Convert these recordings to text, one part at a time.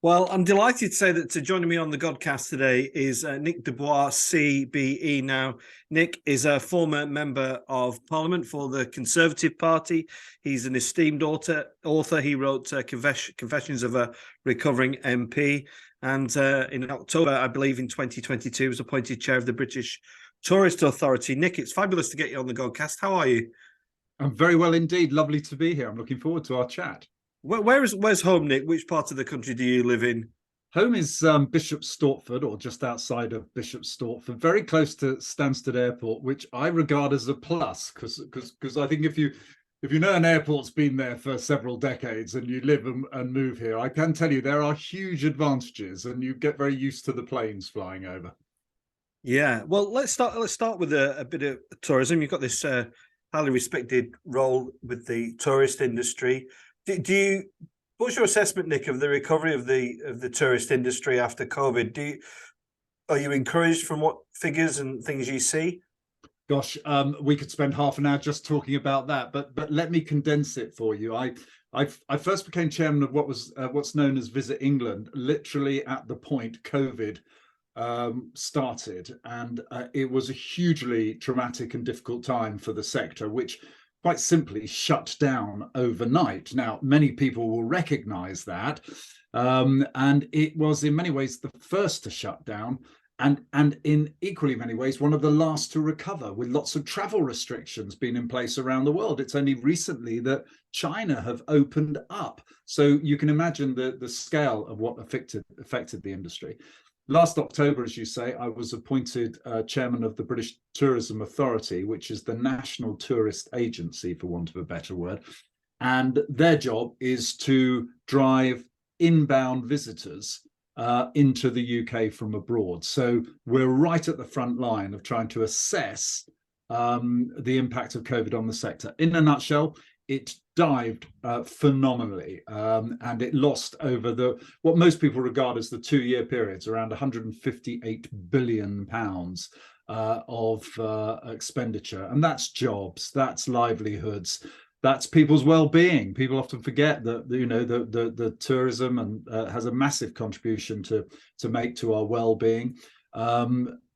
Well, I'm delighted to say that joining me on the Godcast today is Nick de Bois CBE. Now, Nick is a former member of Parliament for the Conservative Party. He's an esteemed author. He wrote Confessions of a Recovering MP. And in October, I believe in 2022, was appointed chair of the British Tourist Authority. Nick, it's fabulous to get you on the Godcast. How are you? I'm very well indeed. Lovely to be here. I'm looking forward to our chat. Where's home, Nick? Which part of the country do you live in? Home is Bishop Stortford, or just outside of Bishop Stortford, very close to Stansted Airport, which I regard as a plus, because I think if you know an airport's been there for several decades and you live and move here, I can tell you there are huge advantages, and you get very used to the planes flying over. Yeah, well, let's start with a bit of tourism. You've got this highly respected role with the tourist industry. What's your assessment, Nick, of the recovery of the tourist industry after COVID? Are you encouraged from what figures and things you see? Gosh, we could spend half an hour just talking about that, but let me condense it for you. I first became chairman of what's known as Visit England, literally at the point COVID started, and it was a hugely traumatic and difficult time for the sector, which quite simply shut down overnight. Now, many people will recognize that, and it was in many ways the first to shut down, and in equally many ways one of the last to recover, with lots of travel restrictions being in place around the world. It's only recently that China have opened up, so you can imagine the scale of what affected the industry. Last October, as you say, I was appointed chairman of the British Tourism Authority, which is the national tourist agency, for want of a better word. And their job is to drive inbound visitors into the UK from abroad. So we're right at the front line of trying to assess the impact of COVID on the sector. In a nutshell, it dived phenomenally, and it lost over what most people regard as the 2-year periods around £158 billion of expenditure, and that's jobs, that's livelihoods, that's people's well-being. People often forget that the tourism and has a massive contribution to make to our well-being.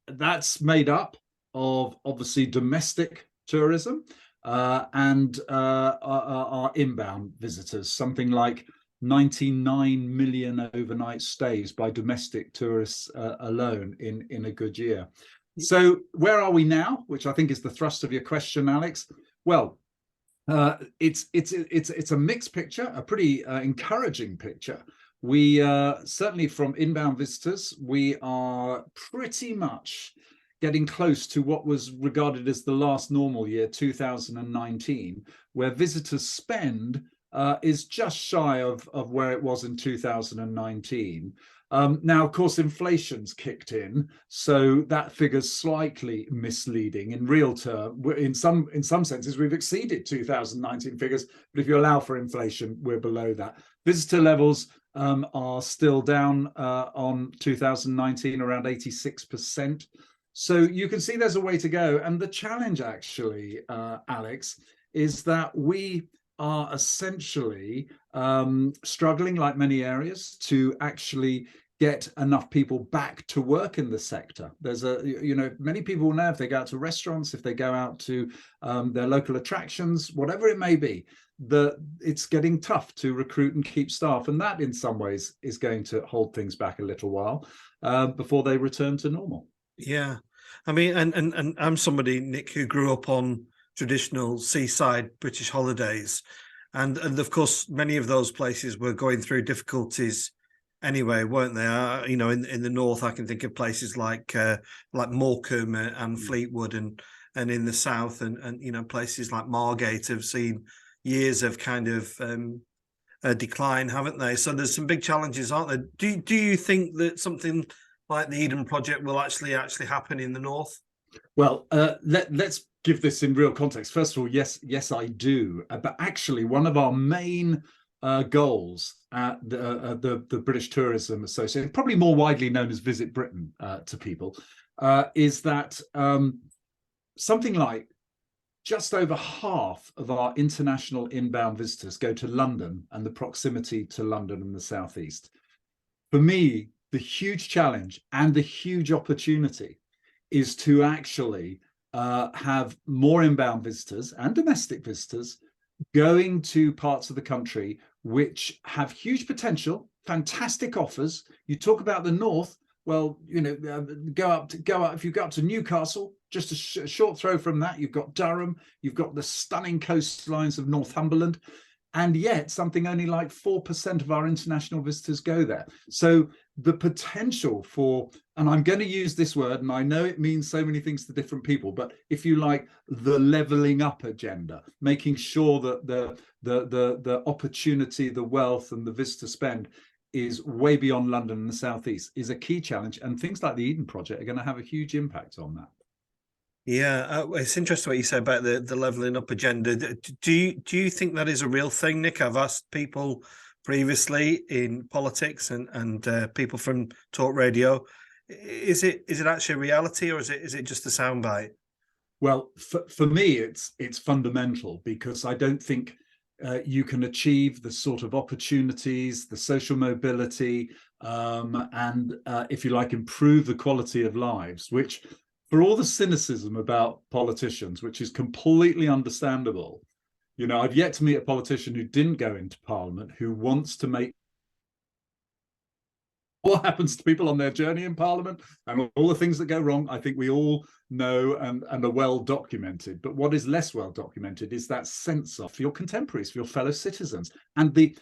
That's made up of obviously domestic tourism, and our inbound visitors, something like 99 million overnight stays by domestic tourists alone in a good year. So where are we now, which I think is the thrust of your question, Alex? Well, it's a mixed picture, a pretty encouraging picture. We certainly, from inbound visitors, we are pretty much getting close to what was regarded as the last normal year, 2019, where visitors' spend is just shy of where it was in 2019. Now, of course, inflation's kicked in, so that figure's slightly misleading. In real term, in some senses, we've exceeded 2019 figures, but if you allow for inflation, we're below that. Visitor levels are still down on 2019, around 86%. So you can see there's a way to go. And the challenge, actually, Alex, is that we are essentially struggling, like many areas, to actually get enough people back to work in the sector. There's many people now, if they go out to restaurants, if they go out to their local attractions, whatever it may be, it's getting tough to recruit and keep staff. And that, in some ways, is going to hold things back a little while before they return to normal. Yeah, I mean, and I'm somebody, Nick, who grew up on traditional seaside British holidays, and of course many of those places were going through difficulties anyway, weren't they? In the north, I can think of places like Morecambe and Fleetwood, and in the south, and places like Margate have seen years of kind of a decline, haven't they? So there's some big challenges, aren't there? Do you think that something like the Eden Project will actually happen in the north? Well, let's give this in real context. First of all, yes, I do. But actually, one of our main goals at the British Tourism Association, probably more widely known as Visit Britain to people, is that something like just over half of our international inbound visitors go to London and the proximity to London and the southeast. For me, the huge challenge and the huge opportunity is to actually have more inbound visitors and domestic visitors going to parts of the country which have huge potential, fantastic offers. You talk about the north. Well, you know, go up. If you go up to Newcastle, just a short throw from that, you've got Durham. You've got the stunning coastlines of Northumberland. And yet something only like 4% of our international visitors go there. So the potential for, and I'm going to use this word, and I know it means so many things to different people, but if you like, the leveling up agenda, making sure that the opportunity, the wealth and the visitor spend is way beyond London and the Southeast is a key challenge. And things like the Eden Project are going to have a huge impact on that. Yeah, it's interesting what you say about the levelling up agenda. Do you think that is a real thing, Nick? I've asked people previously in politics and people from talk radio. Is it actually a reality, or is it just a soundbite? Well, for me, it's fundamental, because I don't think you can achieve the sort of opportunities, the social mobility, and if you like, improve the quality of lives, which, for all the cynicism about politicians, which is completely understandable, you know, I've yet to meet a politician who didn't go into Parliament who wants to make what happens to people on their journey in Parliament and all the things that go wrong. I think we all know and are well documented. But what is less well documented is that sense of, for your contemporaries, for your fellow citizens. And the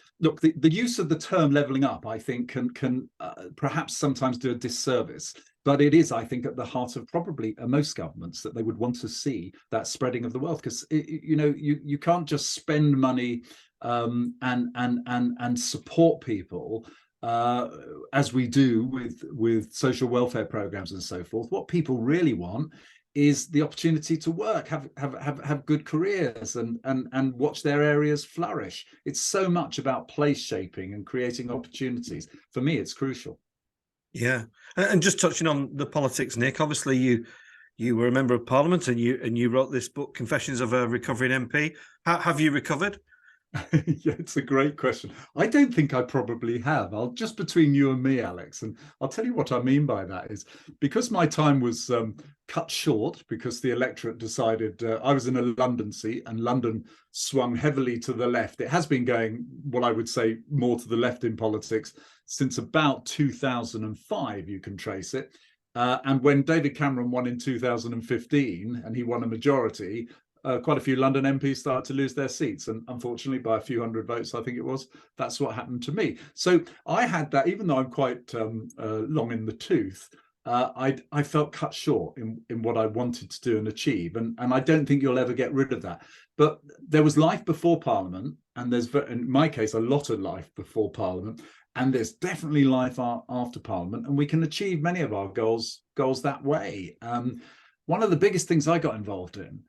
use of the term levelling up, I think, can perhaps sometimes do a disservice. But it is, I think, at the heart of probably most governments, that they would want to see that spreading of the wealth, because you know, you can't just spend money and support people as we do with social welfare programs and so forth. What people really want is the opportunity to work, have good careers, and watch their areas flourish. It's so much about place shaping and creating opportunities. For me, it's crucial. Yeah, and just touching on the politics, Nick. Obviously, you were a member of Parliament, and you wrote this book, Confessions of a Recovering MP. Have you recovered? Yeah, it's a great question. I don't think I probably have. I'll just, between you and me, Alex, and I'll tell you what I mean by that is, because my time was cut short, because the electorate decided I was in a London seat, and London swung heavily to the left. It has been going, what I would say, more to the left in politics since about 2005. You can trace it. And when David Cameron won in 2015, and he won a majority, quite a few London MPs started to lose their seats, and unfortunately by a few hundred votes, I think it was. That's what happened to me. So I had that, even though I'm quite long in the tooth, I felt cut short in what I wanted to do and achieve, and I don't think you'll ever get rid of that. But there was life before Parliament, and there's, in my case, a lot of life before Parliament, and there's definitely life after Parliament, and we can achieve many of our goals that way. One of the biggest things I got involved in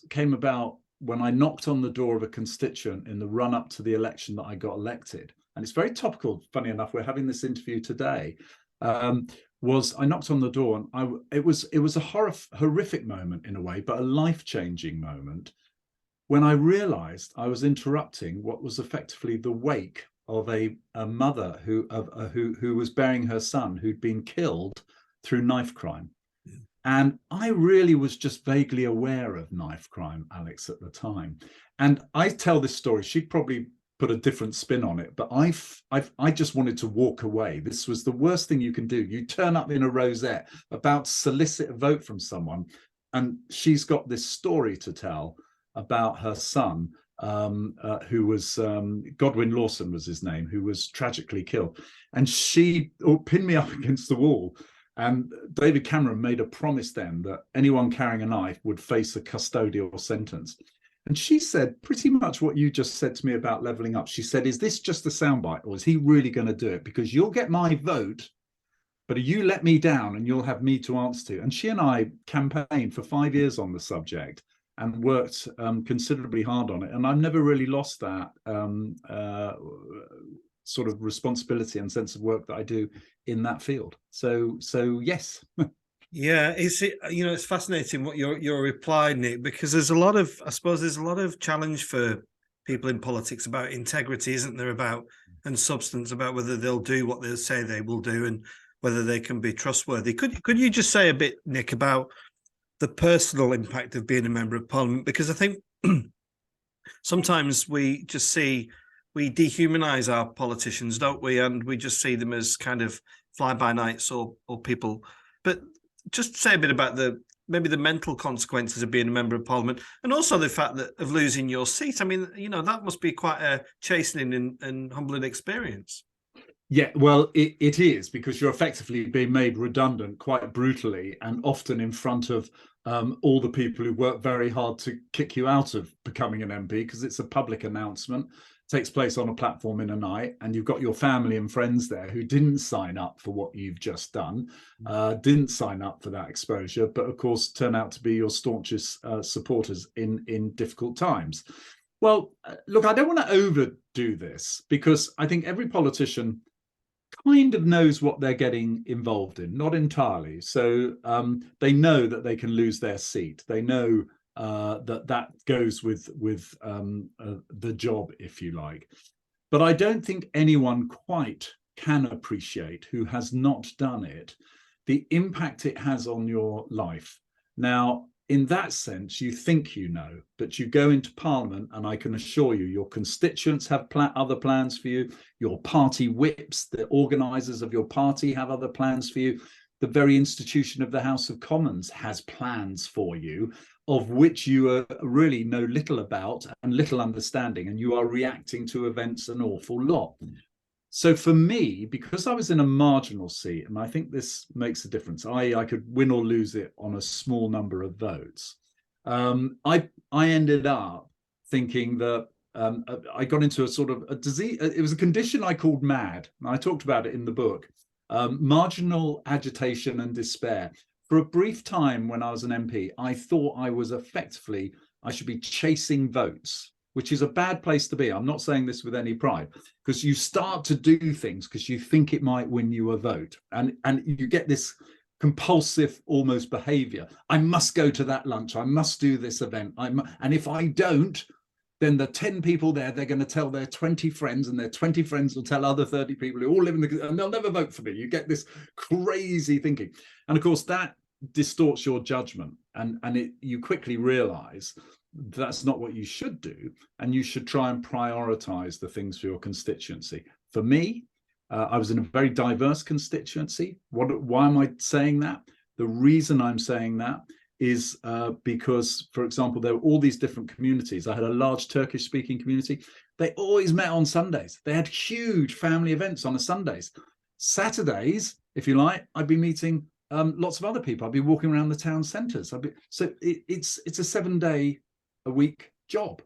came about when I knocked on the door of a constituent in the run up to the election that I got elected. And it's very topical, funny enough, we're having this interview today. I knocked on the door, and it was a horrific moment in a way, but a life-changing moment, when I realized I was interrupting what was effectively the wake of a mother who was burying her son, who'd been killed through knife crime. And I really was just vaguely aware of knife crime, Alex, at the time. And I tell this story, she'd probably put a different spin on it, but I just wanted to walk away. This was the worst thing you can do. You turn up in a rosette about to solicit a vote from someone, and she's got this story to tell about her son, who was, Godwin Lawson was his name, who was tragically killed. And she pinned me up against the wall. And David Cameron made a promise then that anyone carrying a knife would face a custodial sentence. And she said pretty much what you just said to me about levelling up. She said, is this just a soundbite, or is he really going to do it? Because you'll get my vote, but you let me down and you'll have me to answer to. And she and I campaigned for 5 years on the subject and worked considerably hard on it. And I've never really lost that sort of responsibility and sense of work that I do in that field. So yes. Yeah, it's fascinating what your reply, Nick, because there's a lot of challenge for people in politics about integrity, isn't there? About and substance about whether they'll do what they say they will do and whether they can be trustworthy. Could you just say a bit, Nick, about the personal impact of being a member of Parliament? Because I think sometimes we dehumanize our politicians, don't we? And we just see them as kind of fly-by-nights or people. But just say a bit about maybe the mental consequences of being a member of Parliament, and also the fact of losing your seat. I mean, that must be quite a chastening and humbling experience. Yeah, well, it is, because you're effectively being made redundant quite brutally, and often in front of all the people who work very hard to kick you out of becoming an MP, because it's a public announcement, takes place on a platform in a night, and you've got your family and friends there who didn't sign up for what you've just done, didn't sign up for that exposure, but of course turn out to be your staunchest supporters in difficult times. Well, look, I don't want to overdo this, because I think every politician kind of knows what they're getting involved in, not entirely. So they know that they can lose their seat. They know that goes with the job, if you like. But I don't think anyone quite can appreciate, who has not done it, the impact it has on your life. Now, in that sense, you think you know, but you go into Parliament, and I can assure you, your constituents have other plans for you. Your party whips, the organisers of your party, have other plans for you. The very institution of the House of Commons has plans for you, of which you really know little about and little understanding, and you are reacting to events an awful lot. So for me, because I was in a marginal seat, and I think this makes a difference, I could win or lose it on a small number of votes. I ended up thinking that I got into a sort of a disease. It was a condition I called MAD, and I talked about it in the book. Marginal agitation and despair. For a brief time when I was an MP, I thought I should be chasing votes, which is a bad place to be. I'm not saying this with any pride, because you start to do things because you think it might win you a vote. And you get this compulsive almost behavior. I must go to that lunch. I must do this event. And if I don't, then the 10 people there, they're going to tell their 20 friends, and their 20 friends will tell other 30 people who all live and they'll never vote for me. You get this crazy thinking. And of course, that distorts your judgment. And you quickly realize that's not what you should do, and you should try and prioritize the things for your constituency. For me, I was in a very diverse constituency. Why am I saying that? The reason I'm saying that is because, for example, there were all these different communities. I had a large Turkish-speaking community. They always met on Sundays. They had huge family events on a Sundays. Saturdays, if you like, I'd be meeting lots of other people. I'd be walking around the town centres. So it's a 7-day-a-week job,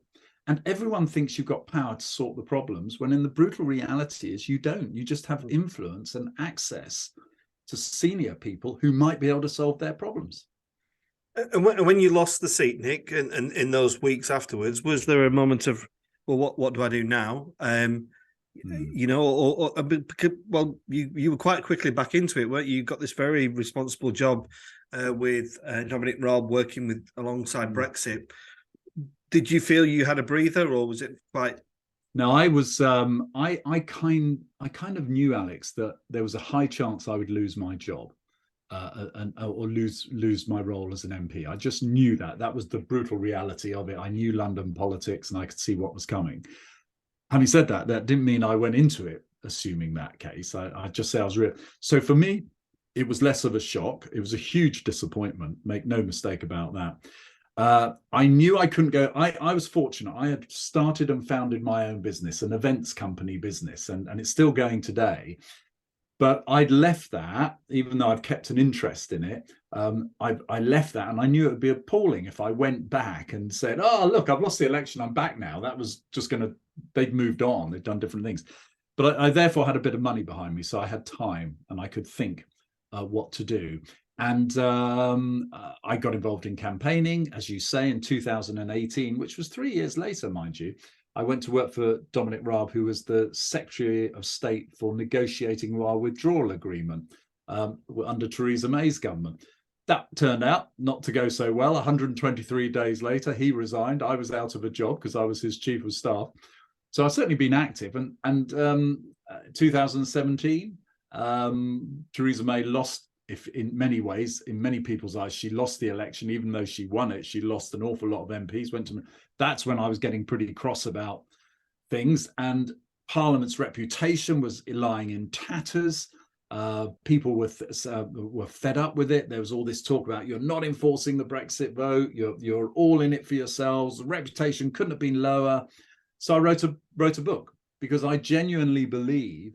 and everyone thinks you've got power to sort the problems, when in the brutal reality is you don't. You just have influence and access to senior people who might be able to solve their problems. And when you lost the seat, Nick, and in those weeks afterwards, was there a moment of, well, what do I do now? You were quite quickly back into it, weren't you? You got this very responsible job with Dominic Raab working alongside Brexit. Did you feel you had a breather, or was it quite? No, I was. I kind of knew, Alex, that there was a high chance I would lose my job, or lose my role as an MP. I just knew that was the brutal reality of it. I knew London politics, and I could see what was coming. Having said that, that didn't mean I went into it assuming that case. I just say I was real. So for me, it was less of a shock. It was a huge disappointment. Make no mistake about that. I knew I couldn't go. I was fortunate. I had started and founded my own business, an events company business, and it's still going today. But I'd left that, even though I've kept an interest in it. I left that, and I knew it would be appalling if I went back and said, "Oh, look, I've lost the election. I'm back now." That was just going to. They'd moved on. They'd done different things. But I therefore had a bit of money behind me, so I had time and I could think what to do. And I got involved in campaigning, as you say, in 2018, which was 3 years later, mind you. I went to work for Dominic Raab, who was the Secretary of State for negotiating our withdrawal agreement under Theresa May's government. That turned out not to go so well. 123 days later, he resigned. I was out of a job because I was his chief of staff. So I've certainly been active, and 2017, Theresa May lost, if in many ways, in many people's eyes, she lost the election. Even though she won it, she lost an awful lot of MPs. That's when I was getting pretty cross about things, and Parliament's reputation was lying in tatters. People were fed up with it. There was all this talk about, you're not enforcing the Brexit vote, you're all in it for yourselves. The reputation couldn't have been lower. So I wrote a book, because I genuinely believe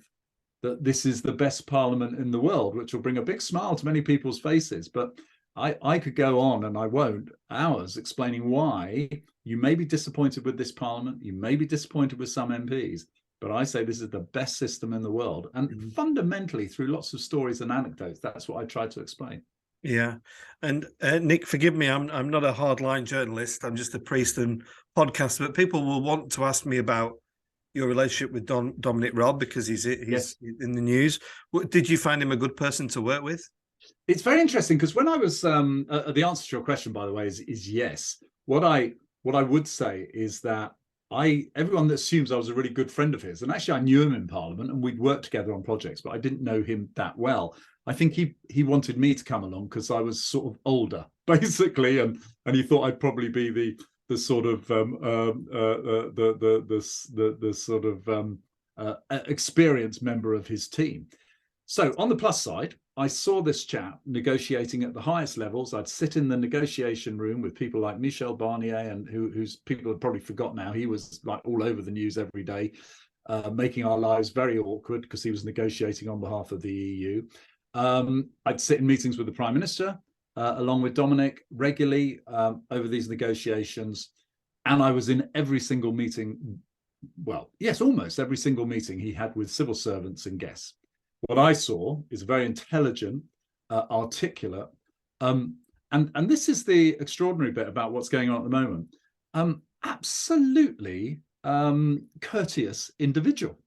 that this is the best parliament in the world, which will bring a big smile to many people's faces. But I could go on, and I won't, hours explaining why you may be disappointed with this parliament, you may be disappointed with some MPs, but I say this is the best system in the world. And fundamentally, through lots of stories and anecdotes, that's what I tried to explain. Yeah. And Nick, forgive me, I'm not a hardline journalist. I'm just a priest and podcaster, but people will want to ask me about your relationship with Dominic Raab, because he's Yes. in the news. Did you find him a good person to work with? It's very interesting, because when I was the answer to your question, by the way, is yes. What I would say is that everyone assumes I was a really good friend of his, and actually I knew him in Parliament and we'd worked together on projects, but I didn't know him that well. I think he wanted me to come along because I was sort of older, basically, and he thought I'd probably be the sort of experienced member of his team. So on the plus side, I saw this chap negotiating at the highest levels. I'd sit in the negotiation room with people like Michel Barnier, and who's people have probably forgot now. He was like all over the news every day, making our lives very awkward because he was negotiating on behalf of the EU. I'd sit in meetings with the Prime Minister, along with Dominic, regularly over these negotiations. And I was in every single meeting, well, yes, almost every single meeting he had with civil servants and guests. What I saw is very intelligent, articulate, and this is the extraordinary bit about what's going on at the moment. Absolutely courteous individual.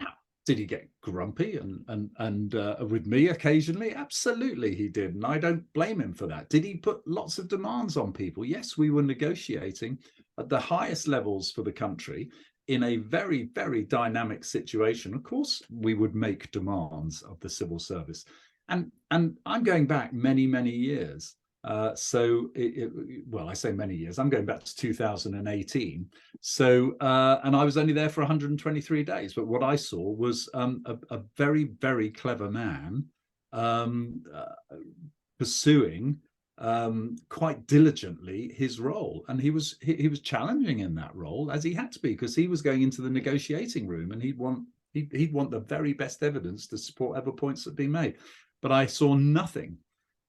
Now, did he get grumpy and with me occasionally? Absolutely, he did, and I don't blame him for that. Did he put lots of demands on people? Yes, we were negotiating at the highest levels for the country, in a very, very dynamic situation. Of course, we would make demands of the civil service. And I'm going back many, many years. Well, I say many years. I'm going back to 2018. So, and I was only there for 123 days. But what I saw was a very, very clever man pursuing quite diligently his role, and he was challenging in that role, as he had to be, because he was going into the negotiating room and he'd want the very best evidence to support whatever points that had been made. But I saw nothing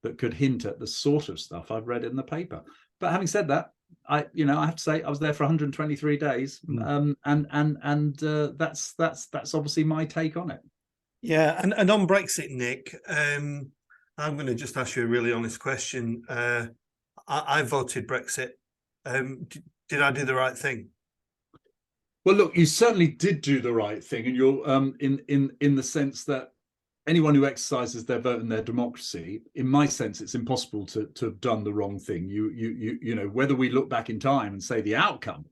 that could hint at the sort of stuff I've read in the paper. But having said that, I have to say I was there for 123 days, and that's obviously my take on it. Yeah, and on Brexit, Nick, I'm going to just ask you a really honest question. I voted Brexit. Did I do the right thing? Well, look, you certainly did do the right thing, and you're in the sense that anyone who exercises their vote and their democracy, in my sense, it's impossible to have done the wrong thing. You know, whether we look back in time and say the outcome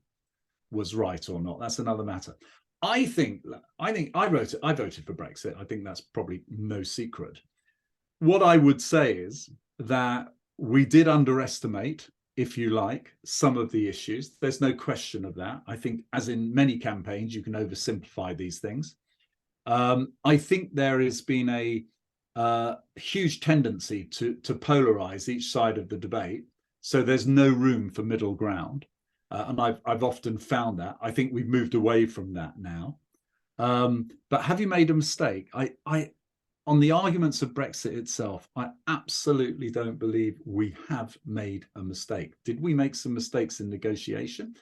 was right or not, that's another matter. I think I voted for Brexit. I think that's probably no secret. What I would say is that we did underestimate, if you like, some of the issues. There's no question of that. I think, as in many campaigns, you can oversimplify these things. I think there has been a huge tendency to polarize each side of the debate. So there's no room for middle ground. And I've often found that. I think we've moved away from that now. But have you made a mistake? On the arguments of Brexit itself, I absolutely don't believe we have made a mistake. Did we make some mistakes in negotiation?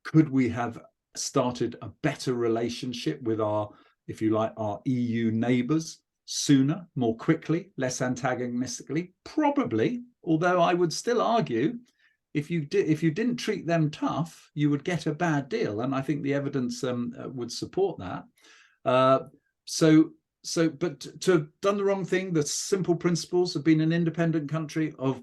Could we have started a better relationship with our, if you like, our EU neighbours sooner, more quickly, less antagonistically? Probably, although I would still argue if you didn't treat them tough, you would get a bad deal, and I think the evidence would support that. But to have done the wrong thing, the simple principles of being an independent country, of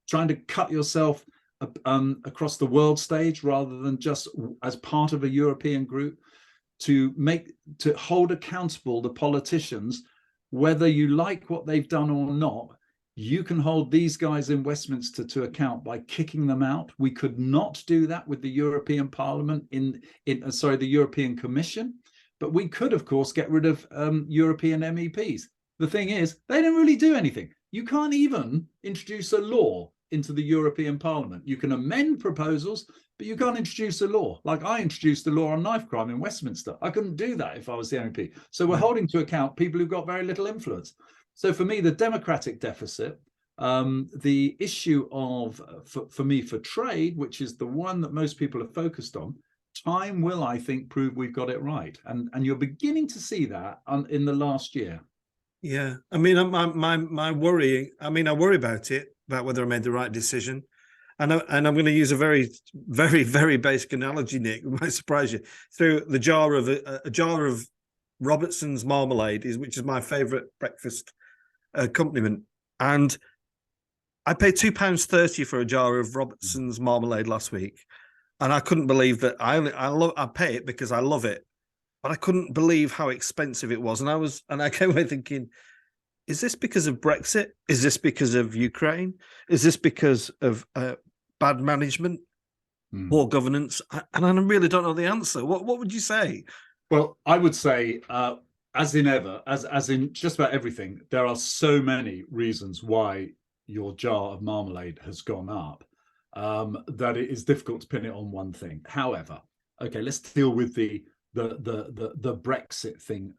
trying to cut yourself across the world stage rather than just as part of a European group, to hold accountable the politicians, whether you like what they've done or not. You can hold these guys in Westminster to account by kicking them out. We could not do that with the European Parliament the European Commission, but we could, of course, get rid of European MEPs. The thing is, they don't really do anything. You can't even introduce a law into the European Parliament. You can amend proposals, but you can't introduce a law. Like I introduced a law on knife crime in Westminster. I couldn't do that if I was the MEP. So we're holding to account people who've got very little influence. So for me, the democratic deficit, the issue of, for me, for trade, which is the one that most people are focused on, time will, I think, prove we've got it right. And you're beginning to see that in the last year. Yeah. I mean, my worry, I worry about whether I made the right decision. And I'm going to use a very, very, very basic analogy, Nick. It might surprise you. Through the jar of a jar of Robertson's marmalade, which is my favourite breakfast accompaniment, and I paid £2.30 for a jar of Robertson's marmalade last week, and I couldn't believe that. I pay it because I love it, but I couldn't believe how expensive it was, and I came away thinking, is this because of Brexit? Is this because of Ukraine? Is this because of bad management, poor governance? And I really don't know the answer. What would you say? Well, I would say, as in just about everything, there are so many reasons why your jar of marmalade has gone up that it is difficult to pin it on one thing. However, okay, let's deal with the Brexit thing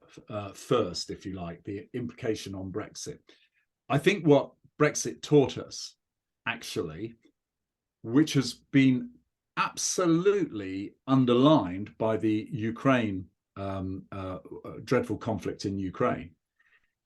first, if you like, the implication on Brexit. I think what Brexit taught us, actually, which has been absolutely underlined by the Ukraine dreadful conflict in Ukraine,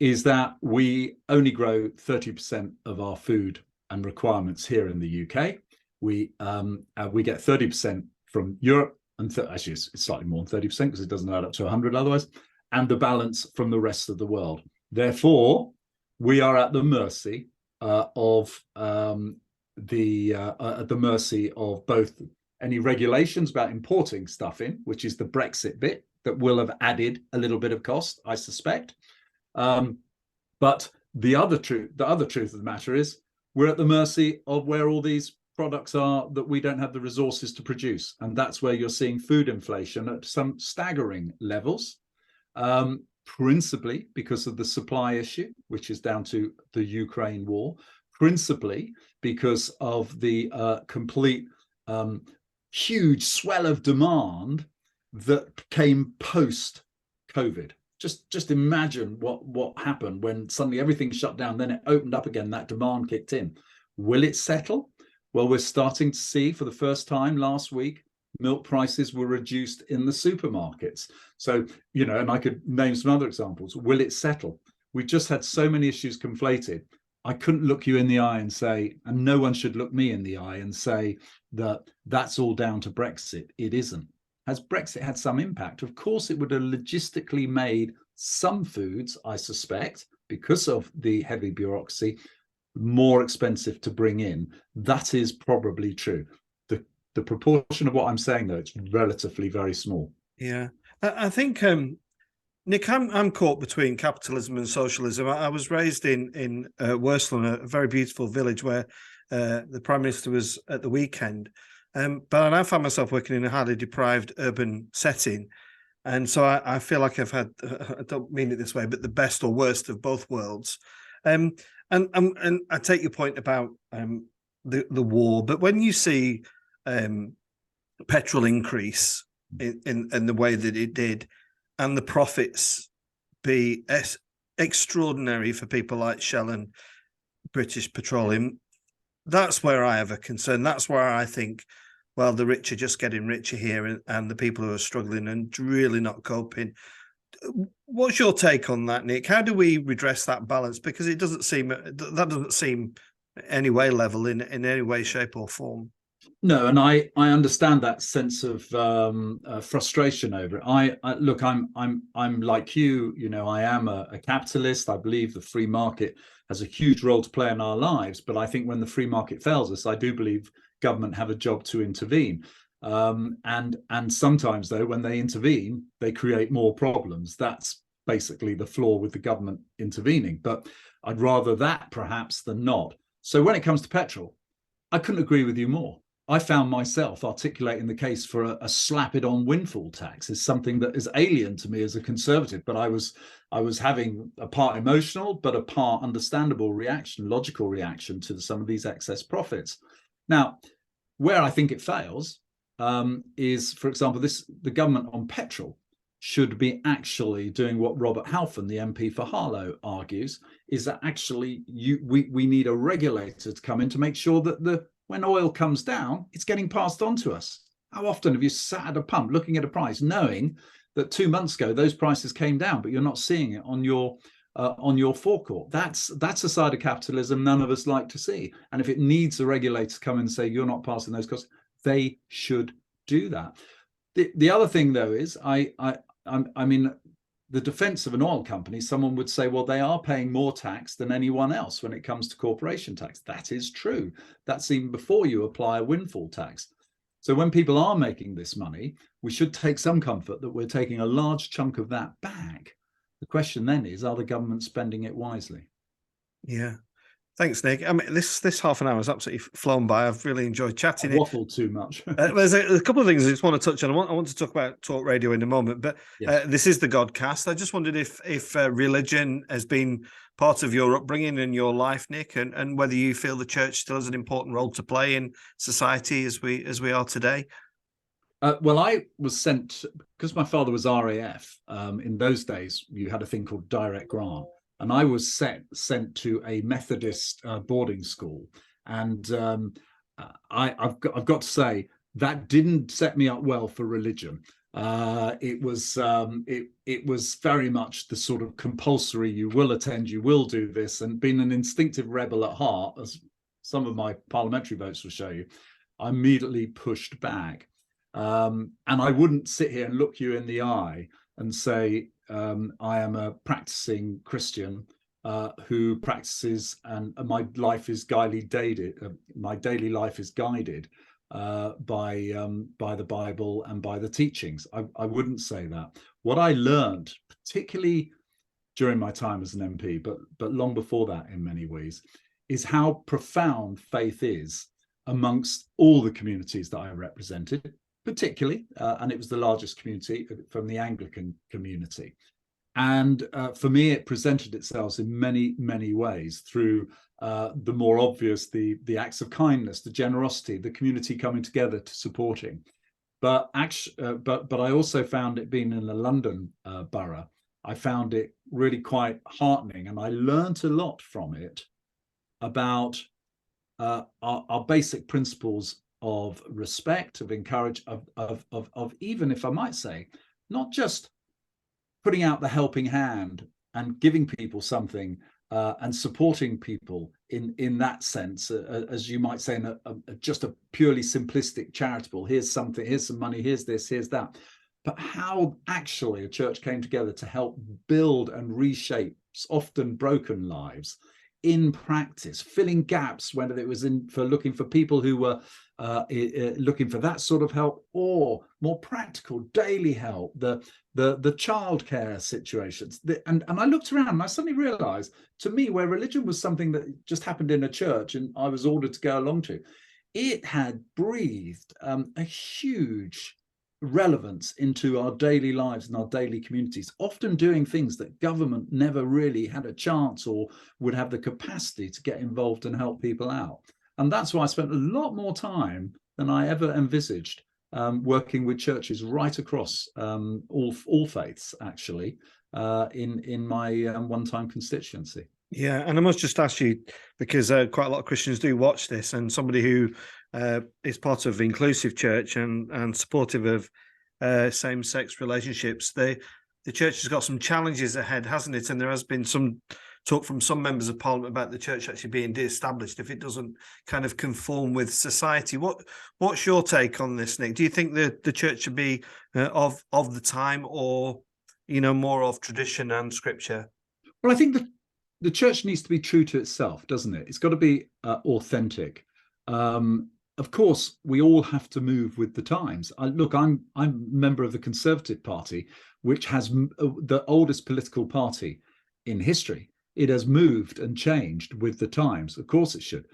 is that we only grow 30% of our food and requirements here in the UK. We get 30% from Europe, and actually it's slightly more than 30% because it doesn't add up to 100 otherwise, and the balance from the rest of the world. Therefore, we are at the mercy of both any regulations about importing stuff in, which is the Brexit bit that will have added a little bit of cost, I suspect. But the other truth of the matter is we're at the mercy of where all these products are that we don't have the resources to produce. And that's where you're seeing food inflation at some staggering levels, principally because of the supply issue, which is down to the Ukraine war, principally because of the complete huge swell of demand that came post-COVID. Just imagine what happened when suddenly everything shut down, then it opened up again, that demand kicked in. Will it settle? Well, we're starting to see for the first time last week, milk prices were reduced in the supermarkets. So, and I could name some other examples. Will it settle? We just had so many issues conflated. I couldn't look you in the eye and say, and no one should look me in the eye and say that that's all down to Brexit. It isn't. Has Brexit had some impact? Of course, it would have logistically made some foods, I suspect, because of the heavy bureaucracy, more expensive to bring in. That is probably true. The proportion of what I'm saying, though, it's relatively very small. Yeah, I think, Nick, I'm caught between capitalism and socialism. I was raised in Worsland, a very beautiful village where the Prime Minister was at the weekend. But I now find myself working in a highly deprived urban setting. And so I feel like I've had, I don't mean it this way, but the best or worst of both worlds. And I take your point about the war, but when you see petrol increase in the way that it did, and the profits be extraordinary for people like Shell and British Petroleum, that's where I have a concern. That's where I think, well, the rich are just getting richer here, and the people who are struggling and really not coping. What's your take on that, Nick? How do we redress that balance? Because it doesn't seem any way level in any way, shape, or form. No, and I understand that sense of frustration over it. Look, I'm like you. I am a capitalist. I believe the free market has a huge role to play in our lives. But I think when the free market fails us, I do believe government have a job to intervene. And sometimes, though, when they intervene, they create more problems. That's basically the flaw with the government intervening. But I'd rather that perhaps than not. So when it comes to petrol, I couldn't agree with you more. I found myself articulating the case for a slap-it-on windfall tax is something that is alien to me as a conservative, but I was having a part emotional, but a part understandable reaction, logical reaction to some of these excess profits. Now, where I think it fails is, for example, the government on petrol should be actually doing what Robert Halfon, the MP for Harlow, argues, is that actually we need a regulator to come in to make sure that when oil comes down, it's getting passed on to us. How often have you sat at a pump looking at a price, knowing that 2 months ago those prices came down, but you're not seeing it on your forecourt? That's a side of capitalism none of us like to see. And if it needs a regulator to come in and say you're not passing those costs, they should do that. The other thing, though, is I mean, the defense of an oil company, someone would say, well, they are paying more tax than anyone else when it comes to corporation tax. That is true. That's even before you apply a windfall tax. So when people are making this money, we should take some comfort that we're taking a large chunk of that back. The question then is, are the government spending it wisely? Yeah. Thanks, Nick. I mean, this half an hour has absolutely flown by. I've really enjoyed chatting. I waffled too much. There's a couple of things I just want to touch on. I want to talk about talk radio in a moment, but Yes. This is the Godcast. I just wondered if religion has been part of your upbringing and your life, Nick, and whether you feel the church still has an important role to play in society as we are today. Well, I was sent, because my father was RAF. In those days, you had a thing called direct grant. And I was sent to a Methodist boarding school, and I've got to say that didn't set me up well for religion. It was very much the sort of compulsory, you will attend, you will do this, and being an instinctive rebel at heart, as some of my parliamentary votes will show you, I immediately pushed back. And I wouldn't sit here and look you in the eye and say, I am a practicing Christian who practices, and my life is my daily life is guided by the Bible and by the teachings. I wouldn't say that. What I learned, particularly during my time as an MP, but long before that in many ways, is how profound faith is amongst all the communities that I represented, particularly, and it was the largest community from the Anglican community. And for me, it presented itself in many, many ways through the more obvious, the acts of kindness, the generosity, the community coming together to supporting. But I also found it, being in the London borough, I found it really quite heartening, and I learned a lot from it about our basic principles of respect, of encourage, of even, if I might say, not just putting out the helping hand and giving people something and supporting people in that sense, as you might say, in just a purely simplistic charitable, here's something, here's some money, here's this, here's that. But how actually a church came together to help build and reshape often broken lives in practice, filling gaps, whether it was for looking for people who were looking for that sort of help, or more practical daily help, the childcare situations. And I looked around and I suddenly realized, to me, where religion was something that just happened in a church and I was ordered to go along to, it had breathed a huge relevance into our daily lives and our daily communities, often doing things that government never really had a chance or would have the capacity to get involved and help people out. And that's why I spent a lot more time than I ever envisaged working with churches right across all faiths, actually, in my one-time constituency. Yeah, and I must just ask you, because quite a lot of Christians do watch this, and somebody who is part of Inclusive Church and supportive of same-sex relationships, the church has got some challenges ahead, hasn't it? And there has been some talk from some members of Parliament about the church actually being de-established if it doesn't kind of conform with society. What's your take on this, Nick? Do you think that the church should be of the time, or more of tradition and scripture? Well, I think the church needs to be true to itself, doesn't it? It's got to be authentic. of course, we all have to move with the times. Look, I'm a member of the Conservative Party, which has the oldest political party in history. It has moved and changed with the times. Of course, it should.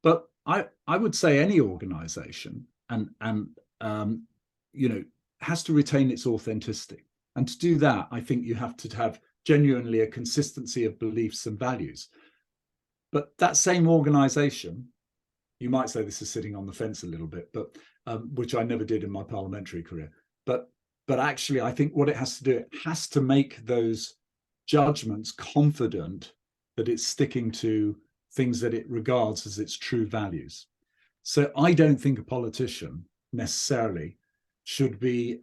But I would say any organisation has to retain its authenticity. And to do that, I think you have to have genuinely a consistency of beliefs and values. But that same organisation, you might say this is sitting on the fence a little bit, but which I never did in my parliamentary career. But actually, I think what it has to do, it has to make those judgments confident that it's sticking to things that it regards as its true values. So I don't think a politician necessarily should be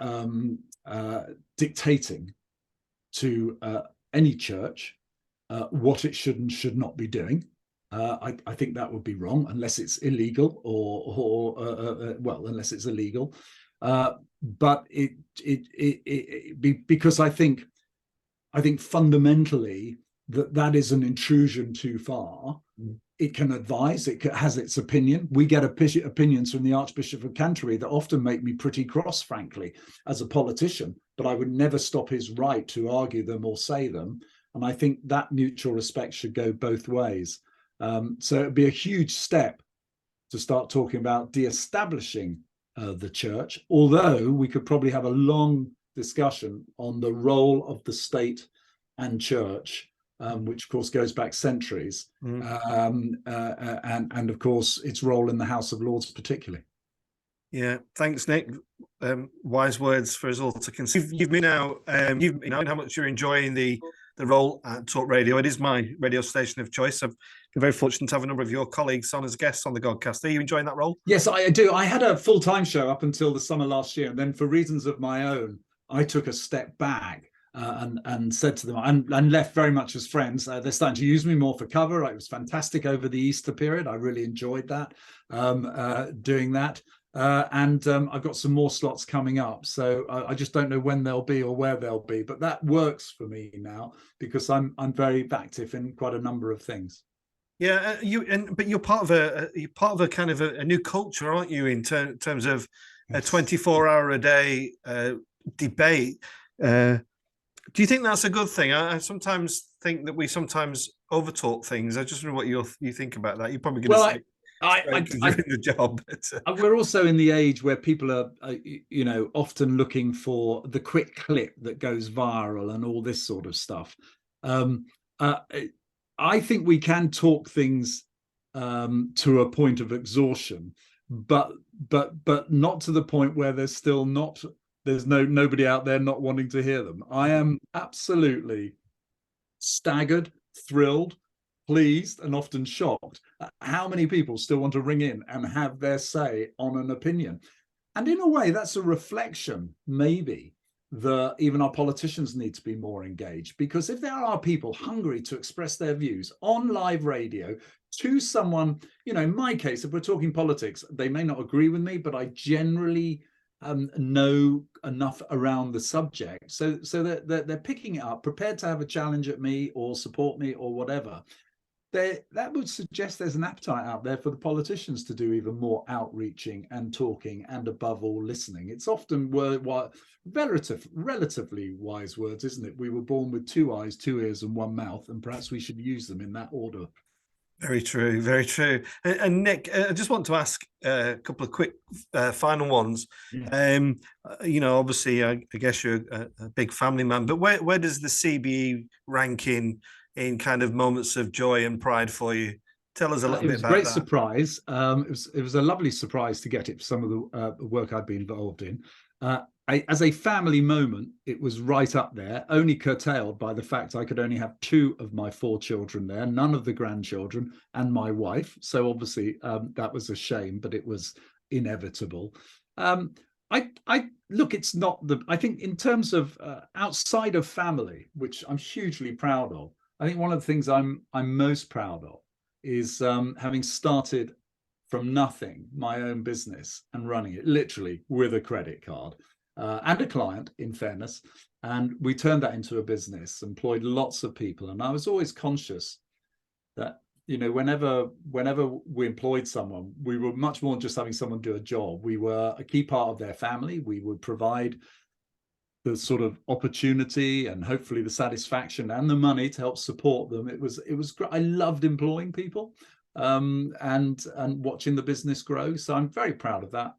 dictating to any church what it should and should not be doing. I think that would be wrong unless it's illegal unless it's illegal. But because I think fundamentally that is an intrusion too far. It can advise, it has its opinion. We get opinions from the Archbishop of Canterbury that often make me pretty cross, frankly, as a politician, but I would never stop his right to argue them or say them. And I think that mutual respect should go both ways. So it'd be a huge step to start talking about de-establishing the church, although we could probably have a long discussion on the role of the state and church, which of course goes back centuries, and of course its role in the House of Lords particularly. Yeah, thanks, Nick. Wise words for us all to consider. You've been now, you've been how much you're enjoying the role at Talk Radio. It is my radio station of choice. I've been very fortunate to have a number of your colleagues on as guests on the Godcast. Are you enjoying that role? Yes, I do. I had a full-time show up until the summer last year, and then for reasons of my own, I took a step back. And said to them, and left very much as friends. They're starting to use me more for cover. It was fantastic over the Easter period. I really enjoyed that, doing that. And I've got some more slots coming up. So I just don't know when they'll be or where they'll be. But that works for me now because I'm very active in quite a number of things. Yeah, but you're part of a kind of a new culture, aren't you? In terms of a 24-hour-a-day debate. Do you think that's a good thing? I sometimes think that we sometimes overtalk things. I just wonder what you think about that. You're probably going to say you're in the job. But, we're also in the age where people are, often looking for the quick clip that goes viral and all this sort of stuff. I think we can talk things to a point of exhaustion, but not to the point where there's nobody out there not wanting to hear them. I am absolutely staggered, thrilled, pleased, and often shocked at how many people still want to ring in and have their say on an opinion. And in a way, that's a reflection, maybe, that even our politicians need to be more engaged. Because if there are people hungry to express their views on live radio to someone, in my case, if we're talking politics, they may not agree with me, but I generally know enough around the subject so that they're picking it up, prepared to have a challenge at me or support me or whatever. That would suggest there's an appetite out there for the politicians to do even more outreaching and talking and above all listening. It's often relatively wise words, isn't it? We were born with 2 eyes, 2 ears and 1 mouth, and perhaps we should use them in that order. Very true, very true. And Nick, I just want to ask a couple of quick final ones. Yeah. Obviously, I guess you're a big family man, but where does the CBE rank in kind of moments of joy and pride for you? Tell us a little bit about that. It was a great surprise. It was a lovely surprise to get it for some of the work I'd been involved in. As a family moment, it was right up there, only curtailed by the fact I could only have 2 of my 4 children there, none of the grandchildren, and my wife. So obviously that was a shame, but it was inevitable. Look, it's not I think in terms of outside of family, which I'm hugely proud of, I think one of the things I'm most proud of is having started from nothing, my own business, and running it literally with a credit card. And a client, in fairness, and we turned that into a business, employed lots of people, and I was always conscious that whenever we employed someone, we were much more than just having someone do a job. We were a key part of their family. We would provide the sort of opportunity and hopefully the satisfaction and the money to help support them. It was great. I loved employing people and watching the business grow. So I'm very proud of that.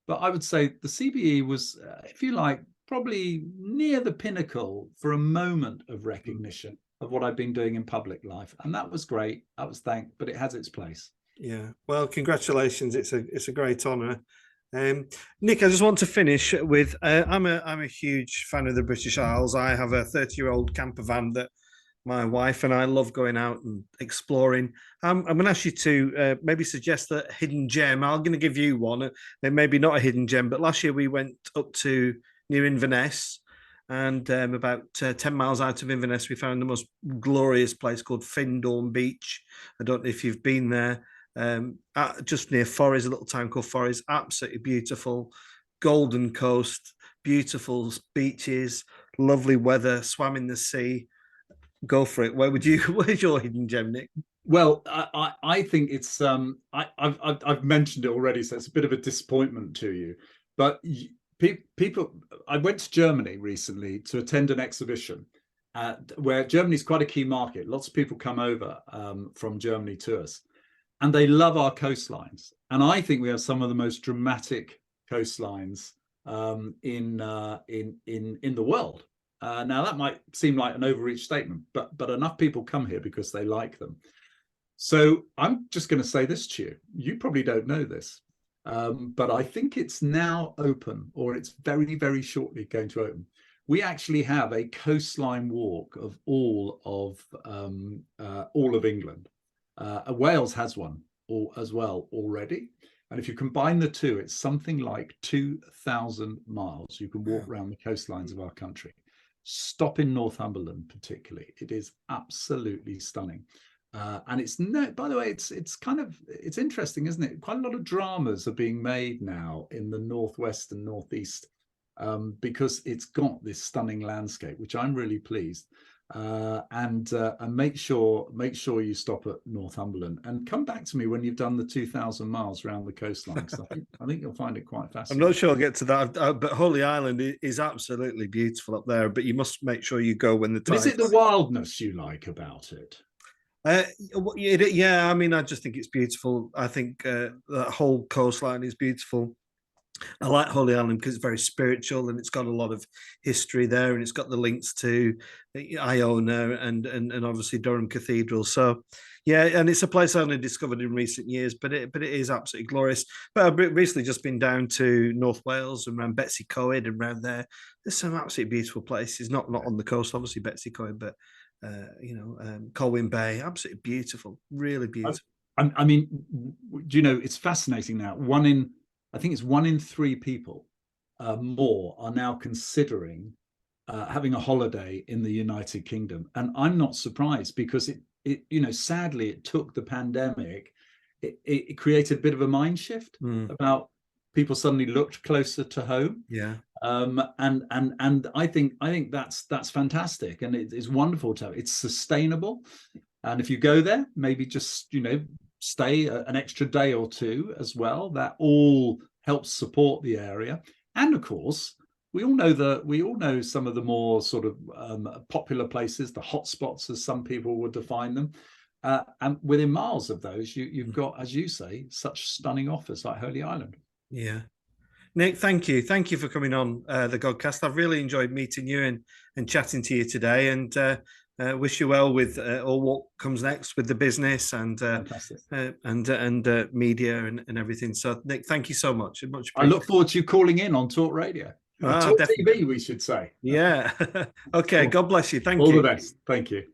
But I would say the CBE was, if you like, probably near the pinnacle for a moment of recognition of what I've been doing in public life. And that was great. I was thanked, but it has its place. Yeah. Well, congratulations. It's a great honour. Nick, I just want to finish with I'm a huge fan of the British Isles. I have a 30-year-old camper van that my wife and I love going out and exploring. I'm going to ask you to maybe suggest a hidden gem. I'm going to give you one. Maybe not a hidden gem, but last year we went up to near Inverness, and about 10 miles out of Inverness, we found the most glorious place called Findorn Beach. I don't know if you've been there. Just near Forres, a little town called Forres. Absolutely beautiful, golden coast, beautiful beaches, lovely weather, swam in the sea. Go for it. Where's your hidden gem, Nick? Well, I think it's I've mentioned it already, so it's a bit of a disappointment to you. But people, I went to Germany recently to attend an exhibition where Germany's quite a key market. Lots of people come over from Germany to us, and they love our coastlines. And I think we have some of the most dramatic coastlines in the world. Now that might seem like an overreach statement, but enough people come here because they like them. So I'm just going to say this to you. You probably don't know this, but I think it's now open, or it's very, very shortly going to open. We actually have a coastline walk of all of England. Wales has one as well already. And if you combine the two, it's something like 2,000 miles. You can walk around the coastlines of our country. Stop in Northumberland, particularly. It is absolutely stunning. And by the way, it's interesting, isn't it? Quite a lot of dramas are being made now in the northwest and northeast because it's got this stunning landscape, which I'm really pleased. And make sure you stop at Northumberland and come back to me when you've done the 2,000 miles around the coastline. I think you'll find it quite fascinating. I'm not sure I'll get to that, but Holy Island is absolutely beautiful up there. But you must make sure you go when the time. Is it the wildness you like about it? Yeah, I mean, I just think it's beautiful. I think that whole coastline is beautiful. I like Holy Island because it's very spiritual and it's got a lot of history there, and it's got the links to Iona and obviously Durham Cathedral. So, yeah, and it's a place I only discovered in recent years, but it is absolutely glorious. But I've recently just been down to North Wales and around Betsy Coed and around there. There's some absolutely beautiful places, not on the coast, obviously Betsy Coed, but Colwyn Bay, absolutely beautiful, really beautiful. I mean, do you know, it's fascinating now. I think it's 1 in 3 people more are now considering having a holiday in the United Kingdom. And I'm not surprised, because it sadly, it took the pandemic, it created a bit of a mind shift about people suddenly looked closer to home. Yeah. And I think that's fantastic, and it's wonderful to have. It's sustainable, and if you go there, maybe just stay an extra day or two as well. That all helps support the area. And of course, we all know some of the more sort of popular places, the hotspots, as some people would define them. And within miles of those, you've got, as you say, such stunning offers like Holy Island. Yeah. Nick, thank you for coming on the Godcast. I've really enjoyed meeting you and chatting to you today, and wish you well with all what comes next with the business and media and everything. So, Nick, thank you so much. I look forward to you calling in on Talk Radio. Talk TV, we should say. Yeah. Okay. God bless you. Thank you. All the best. Thank you.